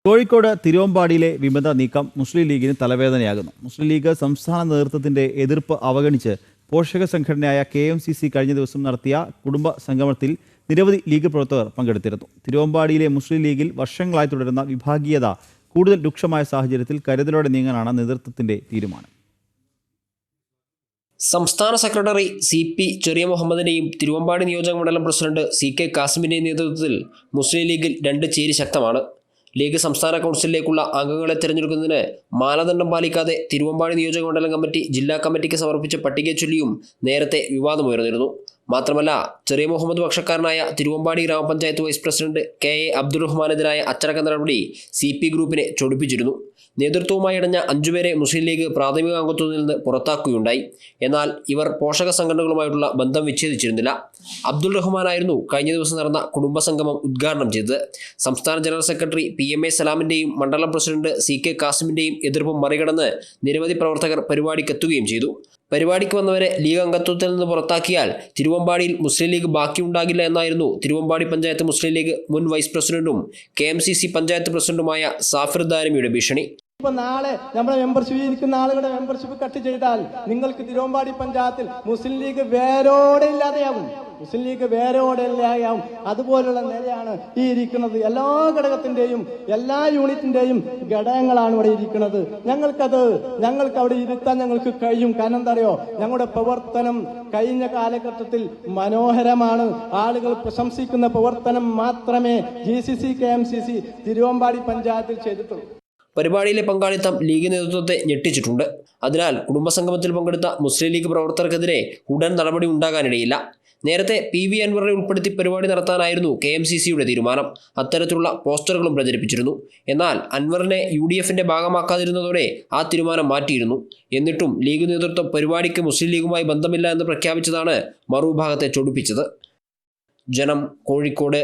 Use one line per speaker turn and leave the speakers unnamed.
കോഴിക്കോട് തിരുവമ്പാടിയിലെ വിമത നീക്കം മുസ്ലിം ലീഗിന് തലവേദനയാകുന്നു. മുസ്ലിം ലീഗ് സംസ്ഥാന നേതൃത്വത്തിന്റെ എതിർപ്പ് അവഗണിച്ച് പോഷക സംഘടനയായ KMCC കഴിഞ്ഞ ദിവസം നടത്തിയ കുടുംബ സംഗമത്തിൽ നിരവധി ലീഗ് പ്രവർത്തകർ പങ്കെടുത്തിരുന്നു. തിരുവമ്പാടിയിലെ മുസ്ലിം ലീഗിൽ വർഷങ്ങളായി തുടരുന്ന വിഭാഗീയത കൂടുതൽ രൂക്ഷമായ സാഹചര്യത്തിൽ കരുതലോടെ നീങ്ങാനാണ് നേതൃത്വത്തിന്റെ തീരുമാനം.
സംസ്ഥാന സെക്രട്ടറി CP ചെറിയ മുഹമ്മദിന്റെയും തിരുവമ്പാടി നിയോജക മണ്ഡലം പ്രസിഡന്റ് CK കാസിമിന്റെയും നേതൃത്വത്തിൽ മുസ്ലിം ലീഗിൽ രണ്ട് ചേരി ശക്തമാണ്. ലീഗ് സംസ്ഥാന കൗൺസിലിലേക്കുള്ള അംഗങ്ങളെ തിരഞ്ഞെടുക്കുന്നതിന് മാനദണ്ഡം പാലിക്കാതെ തിരുവമ്പാടി നിയോജക മണ്ഡലം കമ്മിറ്റി ജില്ലാ കമ്മിറ്റിക്ക് സമർപ്പിച്ച പട്ടികയെ ചൊല്ലിയും നേരത്തെ വിവാദമുയർന്നിരുന്നു. മാത്രമല്ല, ചെറിയ മുഹമ്മദ് പക്ഷക്കാരനായ തിരുവമ്പാടി ഗ്രാമപഞ്ചായത്ത് വൈസ് പ്രസിഡന്റ് KA അബ്ദുറഹ്മാനെതിരായ അച്ചടക്ക നടപടി CP ഗ്രൂപ്പിനെ ചൊടിപ്പിച്ചിരുന്നു. നേതൃത്വവുമായി ഇടഞ്ഞ 5 പേരെ മുസ്ലിം ലീഗ് പ്രാഥമിക അംഗത്വത്തിൽ നിന്ന് പുറത്താക്കുകയുണ്ടായി. എന്നാൽ ഇവർ പോഷക സംഘടനകളുമായിട്ടുള്ള ബന്ധം വിച്ഛേദിച്ചിരുന്നില്ല. അബ്ദുൾ റഹ്മാനായിരുന്നു കഴിഞ്ഞ ദിവസം നടന്ന കുടുംബസംഗമം ഉദ്ഘാടനം ചെയ്തത്. സംസ്ഥാന ജനറൽ സെക്രട്ടറി PMA സലാമിന്റെയും മണ്ഡലം പ്രസിഡന്റ് CK കാസിമിന്റെയും എതിർപ്പ് മറികടന്ന് നിരവധി പ്രവർത്തകർ പരിപാടിക്കെത്തുകയും ചെയ്തു. പരിപാടിക്ക് വന്നവരെ ലീഗ് അംഗത്വത്തിൽ നിന്ന് പുറത്താക്കിയാൽ തിരുവമ്പാടിയിൽ മുസ്ലിം ലീഗ് ബാക്കിയുണ്ടാകില്ല എന്നായിരുന്നു തിരുവമ്പാടി പഞ്ചായത്ത് മുസ്ലിം ലീഗ് മുൻ വൈസ് പ്രസിഡന്റും KMCC പഞ്ചായത്ത് പ്രസിഡന്റുമായ സാഫിർ ദാരിമിയുടെ ഭീഷണി.
നാളെ നമ്മുടെ മെമ്പർഷിപ്പ് ഇരിക്കുന്ന ആളുകളുടെ മെമ്പർഷിപ്പ് കട്ട് ചെയ്താൽ നിങ്ങൾക്ക് തിരുവമ്പാടി പഞ്ചായത്തിൽ മുസ്ലിം ലീഗ് വേരോടെ ഇല്ലാതെയാകും. മുസ്ലിം ലീഗ് വേരോടെ ഇല്ലാതെയാകും. അതുപോലുള്ള നിലയാണ് ഈ ഇരിക്കുന്നത്. എല്ലാ ഘടകത്തിന്റെയും എല്ലാ യൂണിറ്റിന്റെയും ഘടകങ്ങളാണ് ഇവിടെ ഇരിക്കുന്നത്. ഞങ്ങൾക്ക് അവിടെ ഇരുത്താൻ ഞങ്ങൾക്ക് കഴിയും. കാരണം എന്താ അറിയോ, ഞങ്ങളുടെ പ്രവർത്തനം കഴിഞ്ഞ കാലഘട്ടത്തിൽ മനോഹരമാണ്. ആളുകൾ പ്രശംസിക്കുന്ന പ്രവർത്തനം മാത്രമേ GCC KMCC തിരുവമ്പാടി പഞ്ചായത്തിൽ ചെയ്തിട്ടുള്ളൂ.
പരിപാടിയിലെ പങ്കാളിത്തം ലീഗ് നേതൃത്വത്തെ ഞെട്ടിച്ചിട്ടുണ്ട്. അതിനാൽ കുടുംബസംഗമത്തിൽ പങ്കെടുത്ത മുസ്ലിം ലീഗ് പ്രവർത്തകർക്കെതിരെ ഉടൻ നടപടി ഉണ്ടാകാനിടയില്ല. നേരത്തെ PV അൻവറിനെ ഉൾപ്പെടുത്തി പരിപാടി നടത്താനായിരുന്നു KMCCയുടെ തീരുമാനം. അത്തരത്തിലുള്ള പോസ്റ്ററുകളും പ്രചരിപ്പിച്ചിരുന്നു. എന്നാൽ അൻവറിനെ UDFന്റെ ഭാഗമാക്കാതിരുന്നതോടെ ആ തീരുമാനം മാറ്റിയിരുന്നു. എന്നിട്ടും ലീഗ് നേതൃത്വം പരിപാടിക്ക് മുസ്ലിം ലീഗുമായി ബന്ധമില്ല എന്ന് പ്രഖ്യാപിച്ചതാണ് മറുവിഭാഗത്തെ ചൊടിപ്പിച്ചത്. ജനം, കോഴിക്കോട്.